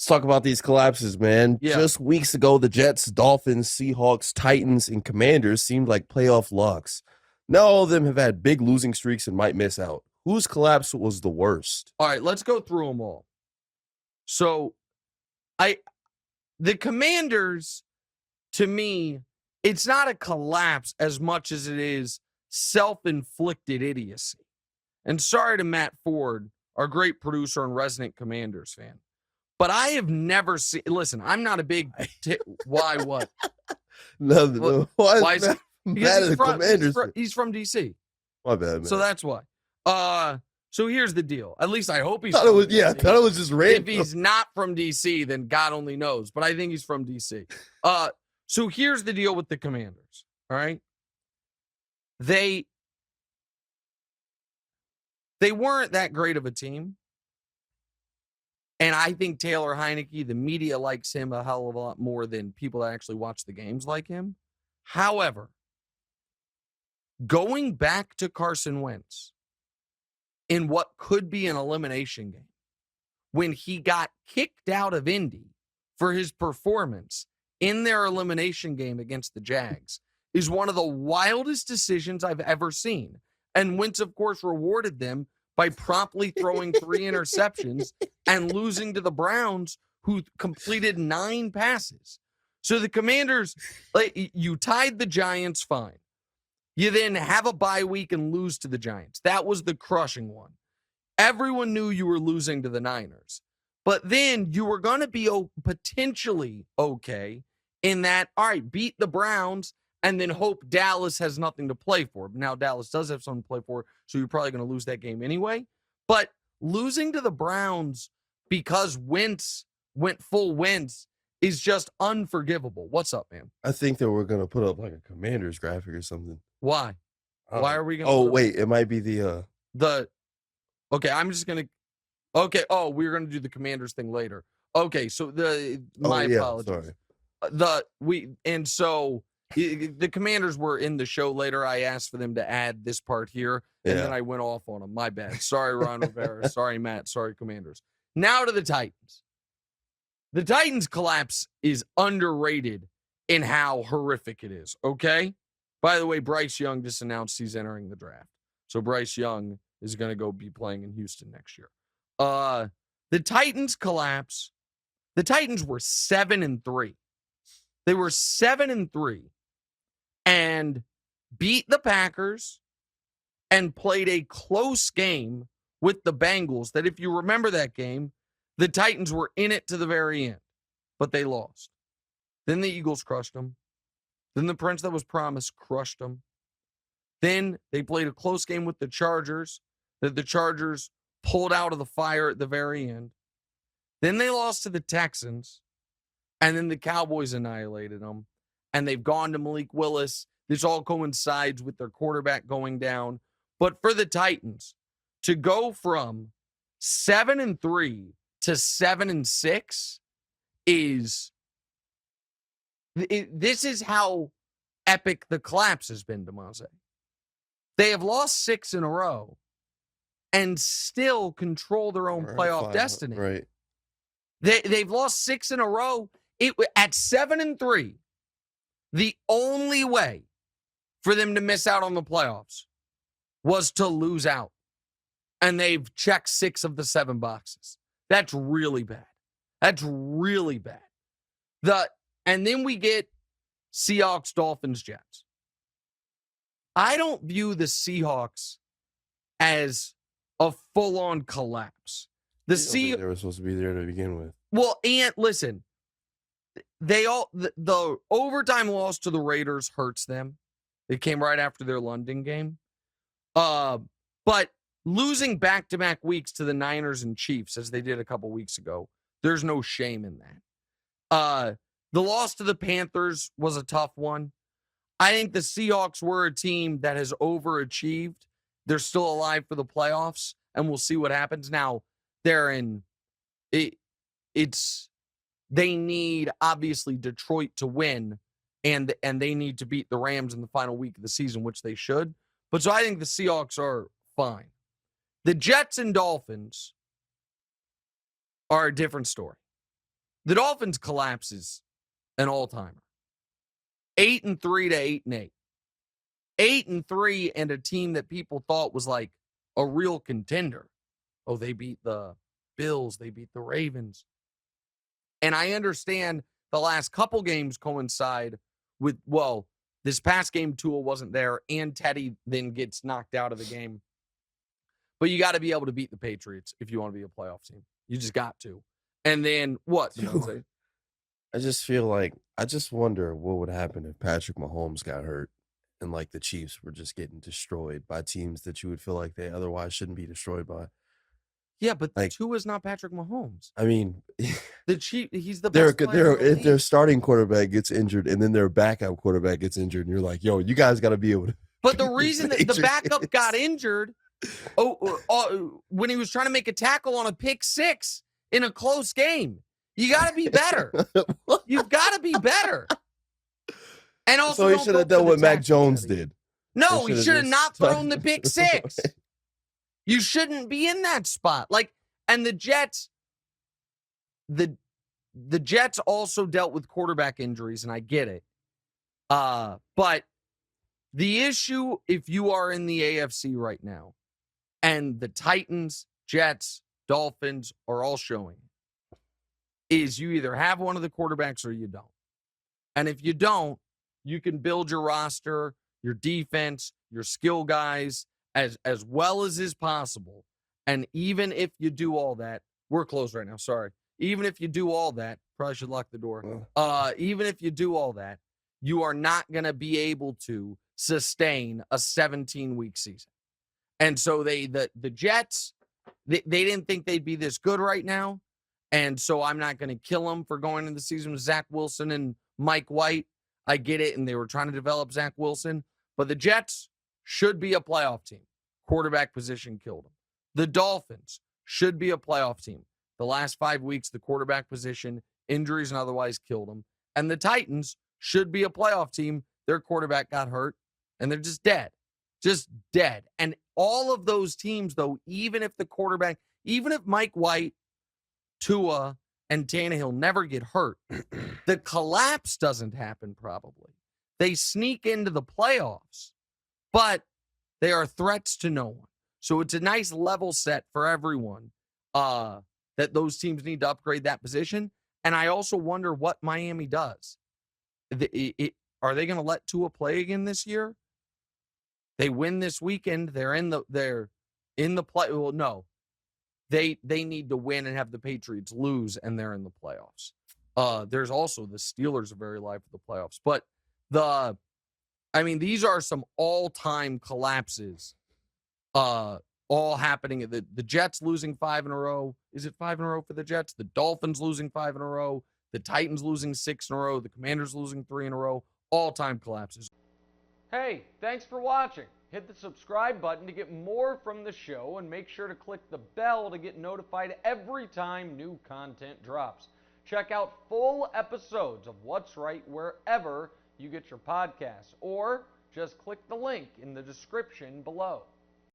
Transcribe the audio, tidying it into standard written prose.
Let's talk about these collapses, man. Yeah. Just weeks ago, the Jets, Dolphins, Seahawks, Titans, and Commanders seemed like playoff locks. Now all of them have had big losing streaks and might miss out. Whose collapse was the worst? All right, let's go through them all. So, the Commanders, to me, it's not a collapse as much as it is self-inflicted idiocy. And sorry to Matt Ford, our great producer and resident Commanders fan. But I have never seen. Listen, I'm not a big. Why? What? No. Why is he? He's from DC. My bad, man. So that's why. So here's the deal. At least I hope he's. I thought it was just random. If he's not from DC, then God only knows. But I think he's from DC. So here's the deal with the Commanders. All right. They weren't that great of a team. And I think Taylor Heineke, the media likes him a hell of a lot more than people that actually watch the games like him. However, going back to Carson Wentz in what could be an elimination game, when he got kicked out of Indy for his performance in their elimination game against the Jags, is one of the wildest decisions I've ever seen. And Wentz, of course, rewarded them by promptly throwing 3 interceptions and losing to the Browns, who completed 9 passes. So the Commanders, you tied the Giants, fine. You then have a bye week and lose to the Giants. That was the crushing one. Everyone knew you were losing to the Niners. But then you were going to be potentially okay in that, all right, beat the Browns and then hope Dallas has nothing to play for. Now, Dallas does have something to play for, so you're probably going to lose that game anyway. But losing to the Browns because Wentz went full Wentz is just unforgivable. What's up, man? I think that we're going to put up like a Commanders graphic or something. Why? Why are we going to? Oh, wait, it might be the... Okay, I'm just going to... Okay, we're going to do the Commanders thing later. Okay, so my apologies. Sorry. The Commanders were in the show later. I asked for them to add this part here, and then I went off on them. My bad. Sorry, Ron Rivera. Sorry, Matt. Sorry, Commanders. Now to the Titans. The Titans' collapse is underrated in how horrific it is, okay? By the way, Bryce Young just announced he's entering the draft. So Bryce Young is going to go be playing in Houston next year. The Titans' collapse. The Titans were 7-3. They were 7-3 and beat the Packers and played a close game with the Bengals that, if you remember that game, the Titans were in it to the very end, but they lost. Then the Eagles crushed them. Then the Prince that was promised crushed them. Then they played a close game with the Chargers that the Chargers pulled out of the fire at the very end. Then they lost to the Texans. And then the Cowboys annihilated them. And they've gone to Malik Willis. This all coincides with their quarterback going down. But for the Titans, to go from 7-3 to 7-6 is... This is how epic the collapse has been, DeMonte. They have lost 6 in a row and still control their own playoff destiny. Right. They've lost 6 in a row. At 7-3, the only way for them to miss out on the playoffs was to lose out. And they've checked 6 of the 7 boxes. That's really bad. That's really bad. And then we get Seahawks, Dolphins, Jets. I don't view the Seahawks as a full-on collapse. They were supposed to be there to begin with. Well, and listen, the overtime loss to the Raiders hurts them. It came right after their London game. But losing back-to-back weeks to the Niners and Chiefs, as they did a couple weeks ago, there's no shame in that. The loss to the Panthers was a tough one. I think the Seahawks were a team that has overachieved. They're still alive for the playoffs, and we'll see what happens. Now, they're in it. They need, obviously, Detroit to win, and they need to beat the Rams in the final week of the season, which they should. But so I think the Seahawks are fine. The Jets and Dolphins are a different story. The Dolphins collapses an all-timer. 8-3 to 8-8. 8-3 and a team that people thought was like a real contender. Oh, they beat the Bills. They beat the Ravens. And I understand the last couple games coincide with, well, this past game, Tua wasn't there, and Teddy then gets knocked out of the game. But you got to be able to beat the Patriots if you want to be a playoff team. You just got to. And then what? I just feel like, I just wonder what would happen if Patrick Mahomes got hurt and like the Chiefs were just getting destroyed by teams that you would feel like they otherwise shouldn't be destroyed by. Yeah, but like, Tua's not Patrick Mahomes. I mean, the Chief, he's the best player if their starting quarterback gets injured and then their backup quarterback gets injured, and you're like, yo, you guys got to be able to. But the reason that the backup got injured, when he was trying to make a tackle on a pick six in a close game, you got to be better. You've got to be better. And also, so he should have done what Mac Jones did. No, he should have not thrown the pick six. You shouldn't be in that spot. Like, and the Jets, the Jets also dealt with quarterback injuries, and I get it. But the issue, if you are in the AFC right now, and the Titans, Jets, Dolphins are all showing, is you either have one of the quarterbacks or you don't. And if you don't, you can build your roster, your defense, your skill guys, as well as is possible. And even if you do all that, we're closed right now, sorry. Even if you do all that, probably should lock the door. Even if you do all that, you are not going to be able to sustain a 17-week season. And so the Jets, they didn't think they'd be this good right now. And so I'm not going to kill them for going into the season with Zach Wilson and Mike White. I get it, and they were trying to develop Zach Wilson. But the Jets should be a playoff team. Quarterback position killed them. The Dolphins should be a playoff team. The last 5 weeks, the quarterback position, injuries and otherwise killed them. And the Titans should be a playoff team. Their quarterback got hurt, and they're just dead. Just dead. And all of those teams, though, even if Mike White, Tua, and Tannehill never get hurt, the collapse doesn't happen probably. They sneak into the playoffs, but they are threats to no one. So it's a nice level set for everyone that those teams need to upgrade that position. And I also wonder what Miami does. Are they going to let Tua play again this year? They win this weekend. They're in the play. Well, no. They need to win and have the Patriots lose, and they're in the playoffs. There's also the Steelers are very live for the playoffs. But these are some all-time collapses all happening. The Jets losing 5 in a row. Is it 5 in a row for the Jets? The Dolphins losing 5 in a row. The Titans losing 6 in a row. The Commanders losing 3 in a row. All-time collapses. Hey, thanks for watching. Hit the subscribe button to get more from the show, and make sure to click the bell to get notified every time new content drops. Check out full episodes of What's Right wherever you get your podcasts, or just click the link in the description below.